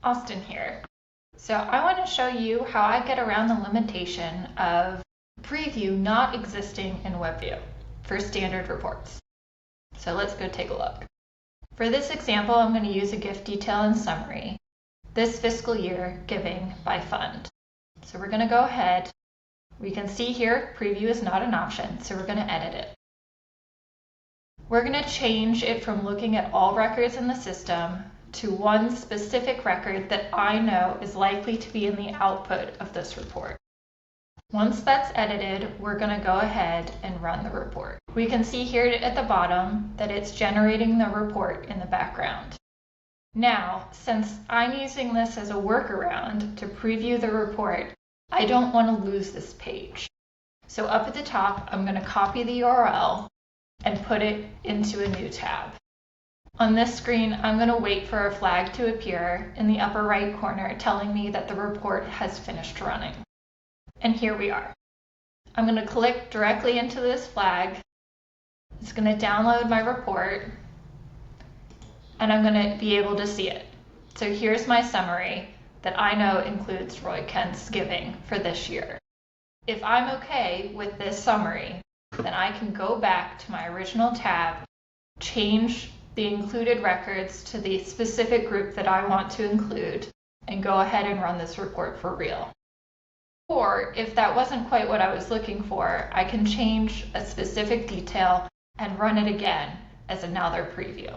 Austen here. So I want to show you how I get around the limitation of preview not existing in WebView for standard reports. So let's go take a look. For this example, I'm going to use a gift detail and summary, this fiscal year giving by fund. So we're going to go ahead. We can see here preview is not an option, so we're going to edit it. We're going to change it from looking at all records in the system to one specific record that I know is likely to be in the output of this report. Once that's edited, we're going to go ahead and run the report. We can see here at the bottom that it's generating the report in the background. Now, since I'm using this as a workaround to preview the report, I don't want to lose this page. So up at the top, I'm going to copy the URL and put it into a new tab. On this screen, I'm going to wait for a flag to appear in the upper right corner telling me that the report has finished running. And here we are. I'm going to click directly into this flag. It's going to download my report, and I'm going to be able to see it. So here's my summary that I know includes Roy Kent's giving for this year. If I'm okay with this summary, then I can go back to my original tab, change the included records to the specific group that I want to include, and go ahead and run this report for real. Or if that wasn't quite what I was looking for, I can change a specific detail and run it again as another preview.